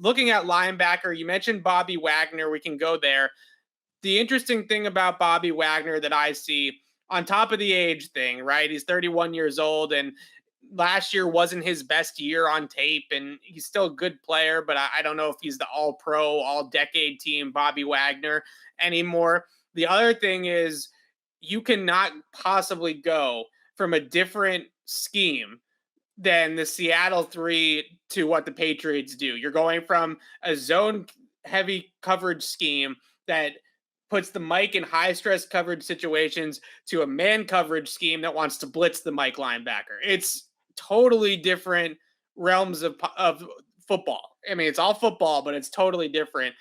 Looking at linebacker, you mentioned Bobby Wagner. We can go there. The interesting thing about Bobby Wagner that I see, on top of the age thing, right? He's 31 years old, and last year wasn't his best year on tape, and he's still a good player, but I don't know if he's the all-pro, all-decade team Bobby Wagner anymore. The other thing is you cannot possibly go from a different scheme than the Seattle 3 to what the Patriots do. You're going from a zone heavy coverage scheme that puts the Mike in high stress coverage situations to a man coverage scheme that wants to blitz the Mike linebacker. It's totally different realms of football. I mean, it's all football, but it's totally different.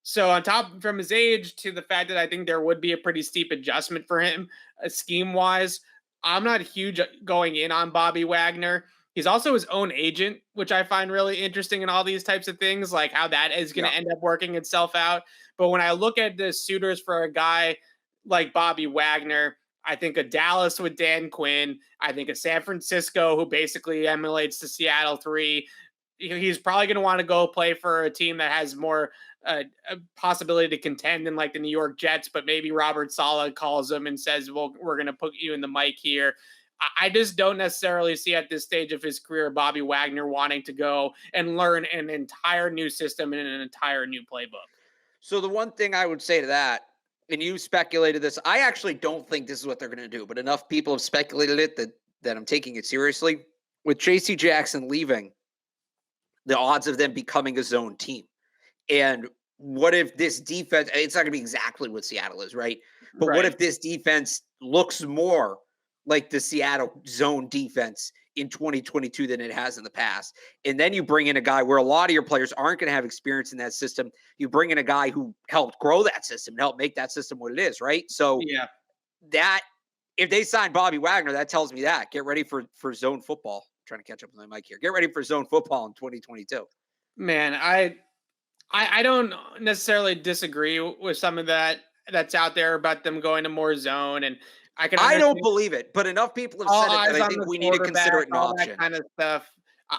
So on top from his age to the fact that I think there would be a pretty steep adjustment for him scheme wise, I'm not huge going in on Bobby Wagner. He's also his own agent, which I find really interesting in all these types of things, like how that is going to end up working itself out. But when I look at the suitors for a guy like Bobby Wagner, I think a Dallas with Dan Quinn. I think a San Francisco who basically emulates the Seattle 3. He's probably going to want to go play for a team that has more a possibility to contend than like the New York Jets, but maybe Robert Saleh calls him and says, well, we're going to put you in the mic here. I just don't necessarily see at this stage of his career Bobby Wagner wanting to go and learn an entire new system and an entire new playbook. So the one thing I would say to that, and you speculated this, I actually don't think this is what they're going to do, but enough people have speculated it that I'm taking it seriously. With J.C. Jackson leaving, the odds of them becoming a zone team. And what if this defense, it's not going to be exactly what Seattle is, right? But what if this defense looks more like the Seattle zone defense in 2022 than it has in the past? And then you bring in a guy where a lot of your players aren't going to have experience in that system. You bring in a guy who helped grow that system and help make that system what it is, right? So that if they sign Bobby Wagner, that tells me that. Get ready for zone football. I'm trying to catch up with my mic here. Get ready for zone football in 2022. Man, I don't necessarily disagree with some of that that's out there about them going to more zone, and I don't believe it, but enough people have said it that I think we need to consider it an option. That kind of stuff.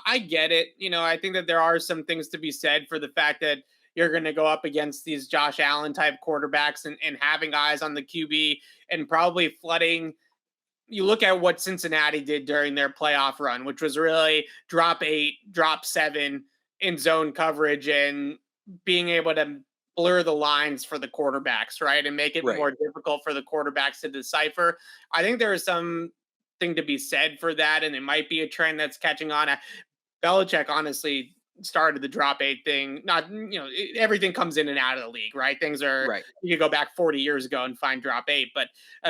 I get it. You know, I think that there are some things to be said for the fact that you're going to go up against these Josh Allen type quarterbacks and having eyes on the QB and probably flooding. You look at what Cincinnati did during their playoff run, which was really drop 8, drop 7 in zone coverage and being able to blur the lines for the quarterbacks, right? And make it more difficult for the quarterbacks to decipher. I think there is something to be said for that. And it might be a trend that's catching on. Belichick honestly started the drop 8 thing. Not, you know, everything comes in and out of the league, right? Things are, you could go back 40 years ago and find drop 8, but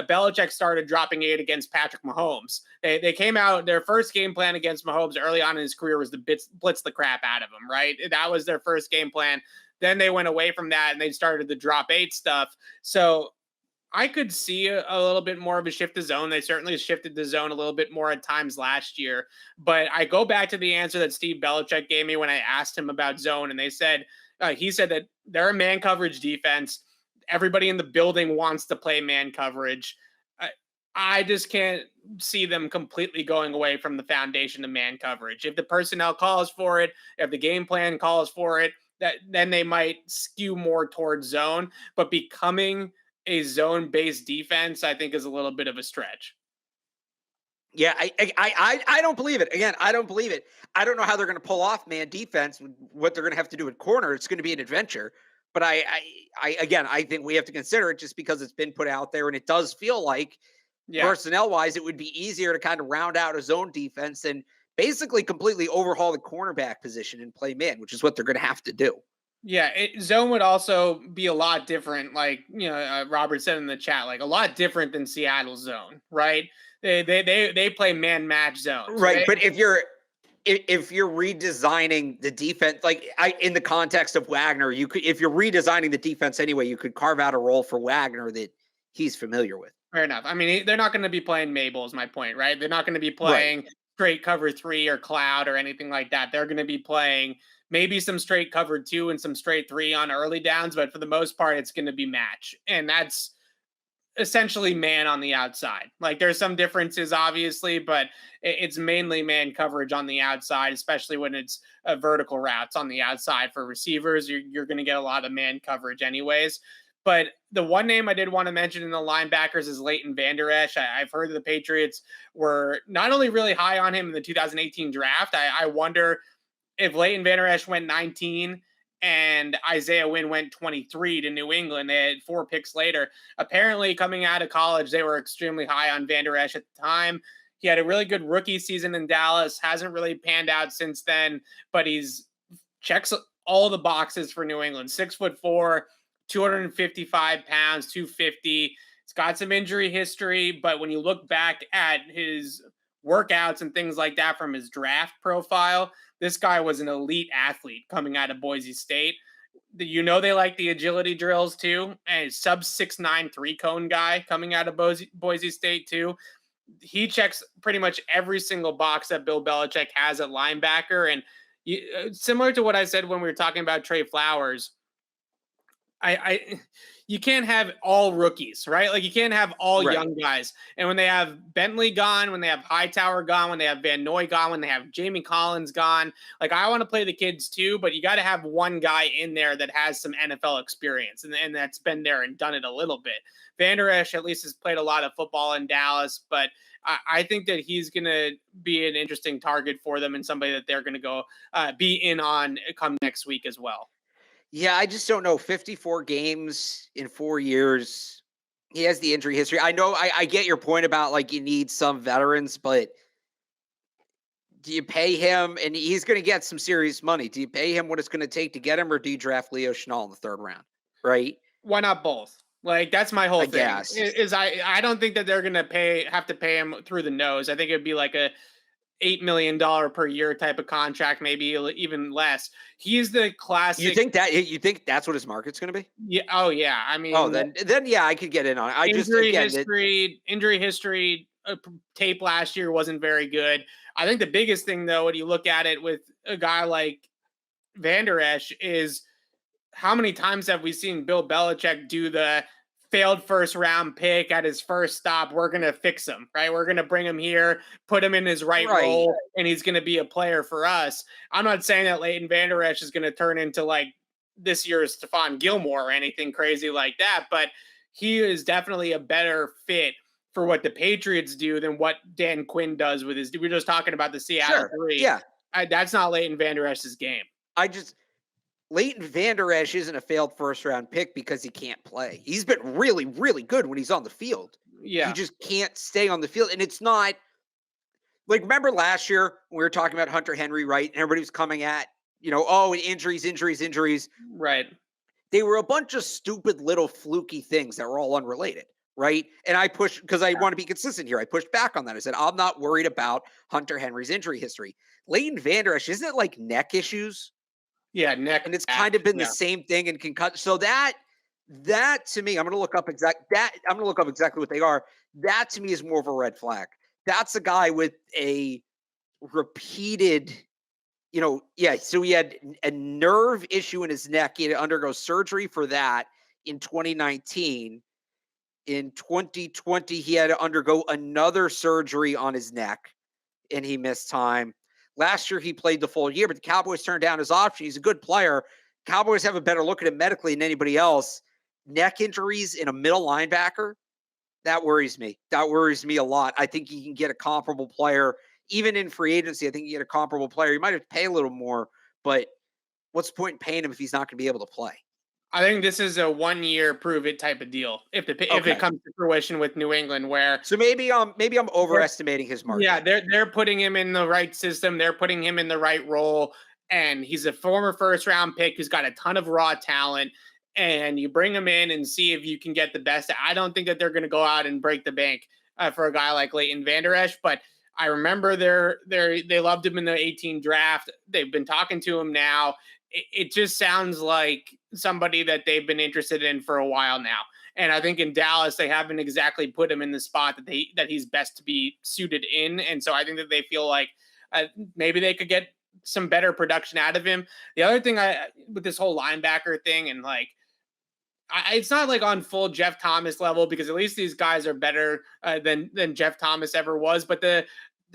Belichick started dropping 8 against Patrick Mahomes. They came out, their first game plan against Mahomes early on in his career was to blitz the crap out of him, right? That was their first game plan. Then they went away from that and they started the drop 8 stuff. So I could see a little bit more of a shift to zone. They certainly shifted the zone a little bit more at times last year. But I go back to the answer that Steve Belichick gave me when I asked him about zone. And he said that they're a man coverage defense. Everybody in the building wants to play man coverage. I just can't see them completely going away from the foundation of man coverage. If the personnel calls for it, if the game plan calls for it, then they might skew more towards zone. But becoming a zone-based defense, I think, is a little bit of a stretch. Yeah, I don't believe it. Again, I don't believe it. I don't know how they're going to pull off man defense. What they're going to have to do at corner, it's going to be an adventure. But I think we have to consider it just because it's been put out there, and it does feel like personnel-wise, it would be easier to kind of round out a zone defense and basically completely overhaul the cornerback position and play man, which is what they're going to have to do. Yeah, zone would also be a lot different. Like, you know, Robert said in the chat, like a lot different than Seattle's zone, right? They play man match zones, right? But if you're redesigning the defense, like in the context of Wagner, you could, if you're redesigning the defense anyway, you could carve out a role for Wagner that he's familiar with. Fair enough. I mean, they're not going to be playing Mabel, is my point, right? They're not going to be playing straight cover 3 or cloud or anything like that. They're going to be playing maybe some straight cover 2 and some straight 3 on early downs, but for the most part, it's going to be match. And that's essentially man on the outside. Like there's some differences, obviously, but it's mainly man coverage on the outside, especially when it's vertical routes on the outside for receivers. You're going to get a lot of man coverage, anyways. But the one name I did want to mention in the linebackers is Leighton Vander Esch. I've heard the Patriots were not only really high on him in the 2018 draft. I wonder if Leighton Vander Esch went 19 and Isaiah Wynn went 23 to New England, they had 4 picks later. Apparently, coming out of college, they were extremely high on Vander Esch at the time. He had a really good rookie season in Dallas, hasn't really panned out since then, but he's checks all the boxes for New England. 6'4", 255 pounds, 250. He's got some injury history, but when you look back at his workouts and things like that from his draft profile, this guy was an elite athlete coming out of Boise State. You know they like the agility drills too, and sub 6'9" 3-cone guy coming out of Boise State too. He checks pretty much every single box that Bill Belichick has at linebacker, and similar to what I said when we were talking about Trey Flowers, you can't have all rookies, right? Like you can't have all young guys. And when they have Bentley gone, when they have Hightower gone, when they have Van Noy gone, when they have Jamie Collins gone, like I want to play the kids too, but you got to have one guy in there that has some NFL experience and that's been there and done it a little bit. Vander Esch at least has played a lot of football in Dallas, but I think that he's going to be an interesting target for them and somebody that they're going to go be in on come next week as well. Yeah, I just don't know. 54 games in 4 years. He has the injury history. I know I get your point about like you need some veterans, but do you pay him? And he's going to get some serious money. Do you pay him what it's going to take to get him, or do you draft Leo Chenal in the 3rd round? Right? Why not both? Like that's my whole thing. Guess. Is I don't think that they're going to have to pay him through the nose. I think it'd be like a $8 million per year type of contract, maybe even less. He's the classic. You think that's what his market's going to be? Yeah. Oh yeah. I mean, then yeah, I could get in on it. Injury history tape last year wasn't very good. I think the biggest thing though, when you look at it with a guy like Vander Esch, is how many times have we seen Bill Belichick do the failed 1st round pick at his first stop? We're going to fix him, right? We're going to bring him here, put him in his right role, and he's going to be a player for us. I'm not saying that Leighton Vander Esch is going to turn into like this year's Stephon Gilmore or anything crazy like that, but he is definitely a better fit for what the Patriots do than what Dan Quinn does with his. We're just talking about the Seattle 3. Yeah. That's not Leighton Vander Esch's game. Leighton Vander Esch isn't a failed 1st round pick because he can't play. He's been really, really good when he's on the field. Yeah. He just can't stay on the field. And it's not like, remember last year when we were talking about Hunter Henry, right? And everybody was coming at, injuries. Right. They were a bunch of stupid little fluky things that were all unrelated. Right. And I pushed because I want to be consistent here. I pushed back on that. I said, I'm not worried about Hunter Henry's injury history. Leighton Vander Esch, isn't it like neck issues? Yeah, neck. And it's kind of been the same thing and concuss. So that to me, I'm going to look up exactly what they are. That to me is more of a red flag. That's a guy with a repeated, so he had a nerve issue in his neck. He had to undergo surgery for that in 2019. In 2020, he had to undergo another surgery on his neck and he missed time. Last year, he played the full year, but the Cowboys turned down his option. He's a good player. Cowboys have a better look at him medically than anybody else. Neck injuries in a middle linebacker, that worries me. That worries me a lot. I think you can get a comparable player. Even in free agency, I think you get a comparable player. You might have to pay a little more, but what's the point in paying him if he's not going to be able to play? I think this is a 1-year prove it type of deal. If it comes to fruition with New England, where maybe I'm overestimating his market. Yeah, they're putting him in the right system. They're putting him in the right role, and he's a former 1st round pick who's got a ton of raw talent. And you bring him in and see if you can get the best. I don't think that they're going to go out and break the bank for a guy like Leighton Vander Esch, but I remember they loved him in the 18 draft. They've been talking to him now. It just sounds like somebody that they've been interested in for a while now. And I think in Dallas, they haven't exactly put him in the spot that he's best to be suited in. And so I think that they feel like maybe they could get some better production out of him. The other thing with this whole linebacker thing, and like, it's not like on full Jeff Thomas level, because at least these guys are better than Jeff Thomas ever was. But the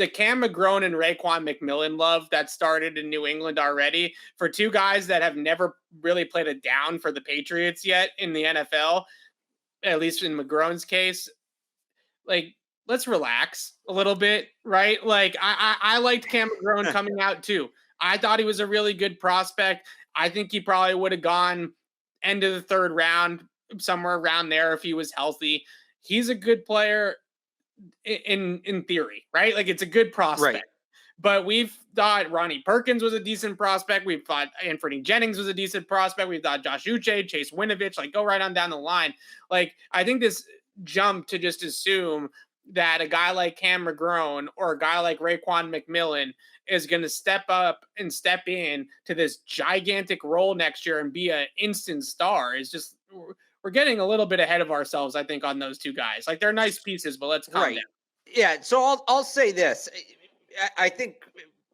Cam McGrone and Raekwon McMillan love that started in New England already, for two guys that have never really played a down for the Patriots yet in the NFL, at least in McGrone's case, like, let's relax a little bit, right? Like, I liked Cam McGrone coming out too. I thought he was a really good prospect. I think he probably would have gone end of the third round, somewhere around there, if he was healthy. He's a good player in theory, right? Like, it's a good prospect. Right. But we've thought Ronnie Perkins was a decent prospect. We've thought Anthony Jennings was a decent prospect. We've thought Josh Uche, Chase Winovich, like, go right on down the line. Like, I think this jump to just assume that a guy like Cam McGrone or a guy like Raekwon McMillan is going to step up and step in to this gigantic role next year and be an instant star is just, we're getting a little bit ahead of ourselves, I think, on those two guys. Like, they're nice pieces, but let's calm down. Yeah. So I'll say this. I think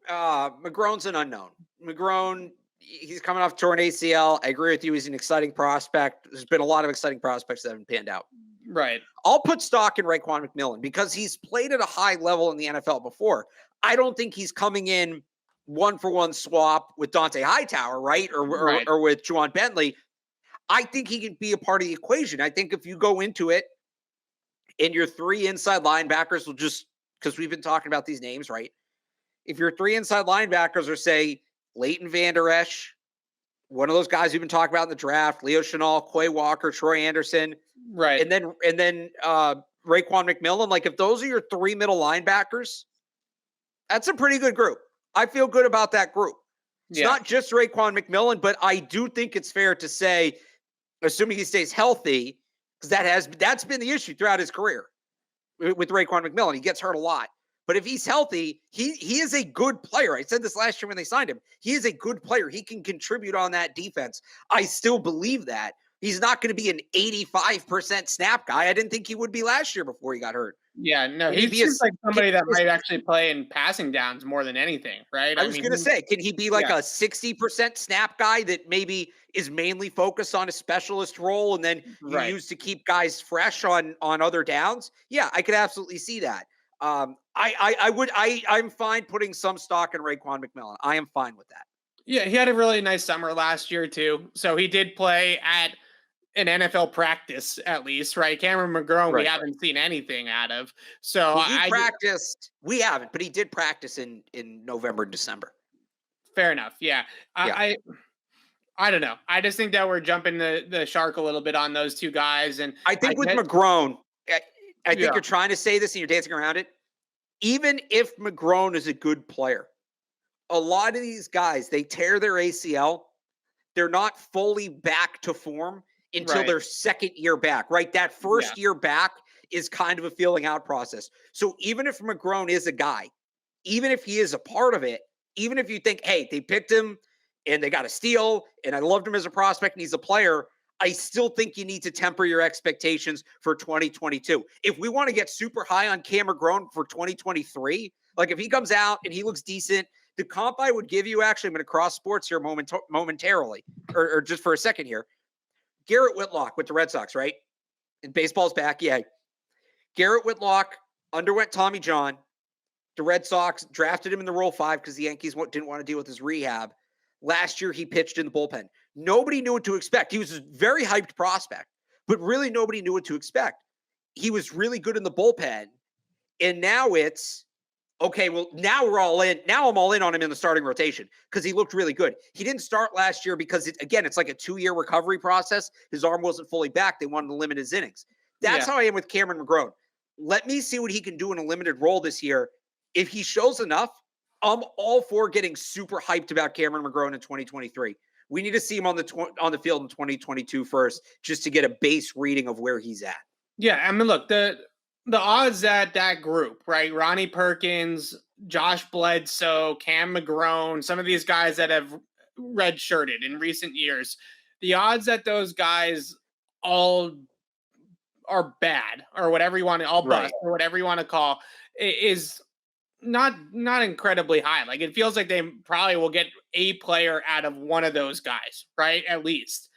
McGrone's an unknown. McGrone, he's coming off torn ACL. I agree with you. He's an exciting prospect. There's been a lot of exciting prospects that haven't panned out. Right. I'll put stock in Raekwon McMillan because he's played at a high level in the NFL before. I don't think he's coming in 1-for-1 swap with Dont'a Hightower, right? Or with Juwan Bentley. I think he can be a part of the equation. I think if you go into it and your three inside linebackers will just, because we've been talking about these names, right? If your three inside linebackers are, say, Leighton, Vander, Esch, one of those guys we've been talking about in the draft, Leo Chenal, Quay Walker, Troy Anderson, right, and then Raekwon McMillan. Like, if those are your three middle linebackers, that's a pretty good group. I feel good about that group. It's not just Raekwon McMillan, but I do think it's fair to say, assuming he stays healthy, because that's been the issue throughout his career with Raekwon McMillan. He gets hurt a lot. But if he's healthy, he is a good player. I said this last year when they signed him. He is a good player. He can contribute on that defense. I still believe that. He's not going to be an 85% snap guy. I didn't think he would be last year before he got hurt. Yeah, no, he seems like somebody that might actually play in passing downs more than anything, right? I was going to say, can he be like a 60% snap guy that maybe is mainly focused on a specialist role and then you use to keep guys fresh on other downs? Yeah, I could absolutely see that. I'm fine putting some stock in Raekwon McMillan. I am fine with that. Yeah, he had a really nice summer last year too. So he did play at an NFL practice, at least, right? Cameron McGrone, we haven't seen anything out of. So he practiced. We haven't, but he did practice in November and December. Fair enough. Yeah. I don't know. I just think that we're jumping the shark a little bit on those two guys. And I think with McGrone, I think you're trying to say this and you're dancing around it. Even if McGrone is a good player, a lot of these guys, they tear their ACL. They're not fully back to form until their second year back, right? That first year back is kind of a feeling out process. So even if McGrone is a guy, even if he is a part of it, even if you think, hey, they picked him and they got a steal and I loved him as a prospect and he's a player, I still think you need to temper your expectations for 2022. If we want to get super high on Cam McGrone for 2023, like if he comes out and he looks decent, the comp I would give you, actually, I'm going to cross sports here momentarily, or just for a second here. Garrett Whitlock with the Red Sox, right? And baseball's back, yeah. Garrett Whitlock underwent Tommy John. The Red Sox drafted him in the Rule 5 because the Yankees didn't want to deal with his rehab. Last year, he pitched in the bullpen. Nobody knew what to expect. He was a very hyped prospect, but really nobody knew what to expect. He was really good in the bullpen, and now it's, okay, well, now we're all in. Now I'm all in on him in the starting rotation because he looked really good. He didn't start last year because, it's like a 2-year recovery process. His arm wasn't fully back. They wanted to limit his innings. That's how I am with Cameron McGrone. Let me see what he can do in a limited role this year. If he shows enough, I'm all for getting super hyped about Cameron McGrone in 2023. We need to see him on the field in 2022 first, just to get a base reading of where he's at. Yeah, I mean, look, the odds that group, right? Ronnie Perkins, Josh Bledsoe, Cam McGrone, some of these guys that have redshirted in recent years, the odds that those guys all are bad or whatever you want to, all bust or whatever you want to call, is not incredibly high. Like, it feels like they probably will get a player out of one of those guys, right? At least.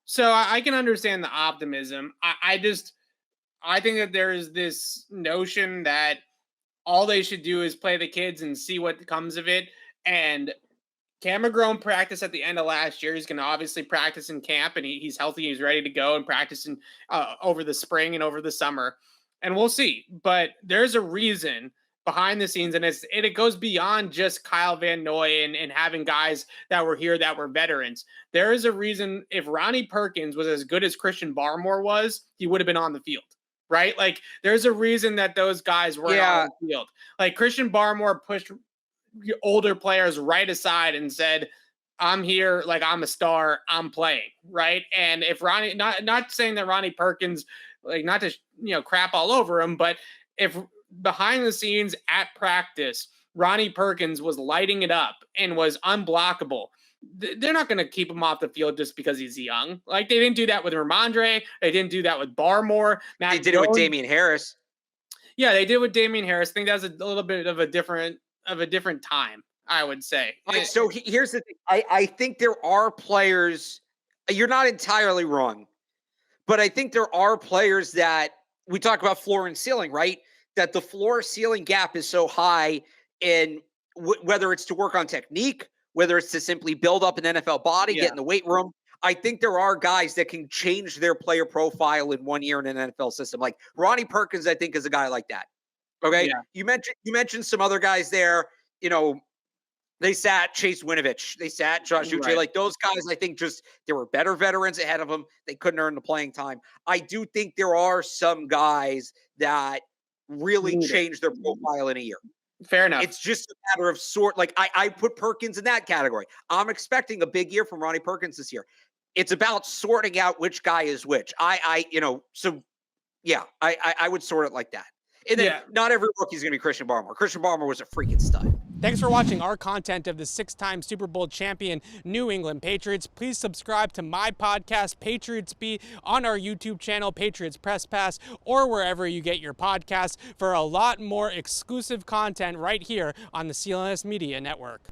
So I can understand the optimism. I think that there is this notion that all they should do is play the kids and see what comes of it. And Cameron Grome practiced at the end of last year. He's going to obviously practice in camp, and he's healthy. He's ready to go and practice over the spring and over the summer, and we'll see. But there's a reason behind the scenes, and it goes beyond just Kyle Van Noy and having guys that were here that were veterans. There is a reason. If Ronnie Perkins was as good as Christian Barmore was, he would have been on the field. Right? Like, there's a reason that those guys weren't on the field. Like, Christian Barmore pushed older players right aside and said, I'm here, like, I'm a star, I'm playing, right? And if Ronnie, not saying that Ronnie Perkins, like, not to crap all over him, but if behind the scenes at practice Ronnie Perkins was lighting it up and was unblockable, they're not going to keep him off the field just because he's young. Like, they didn't do that with Ramondre. They didn't do that with Barmore. They did it with Damian Harris. Yeah, they did with Damian Harris. I think that's a little bit of a different time, I would say. So here's the thing. I think there are players. You're not entirely wrong, but I think there are players that we talk about floor and ceiling, right? That the floor ceiling gap is so high, and whether it's to work on technique, whether it's to simply build up an NFL body, get in the weight room. I think there are guys that can change their player profile in 1 year in an NFL system. Like Ronnie Perkins, I think, is a guy like that. Okay. Yeah. You mentioned some other guys there. They sat Chase Winovich. They sat Josh Uche. Right. Like those guys, I think there were better veterans ahead of them. They couldn't earn the playing time. I do think there are some guys that really change their profile in a year. Fair enough. It's just a matter of like I put Perkins in that category. I'm expecting a big year from Ronnie Perkins this year. It's about sorting out which guy is which. I would sort it like that. And then not every rookie is going to be Christian Barmore. Christian Barmore was a freaking stud. Thanks for watching our content of the 6-time Super Bowl champion New England Patriots. Please subscribe to my podcast, Patriots Beat, on our YouTube channel, Patriots Press Pass, or wherever you get your podcasts for a lot more exclusive content right here on the CLNS Media Network.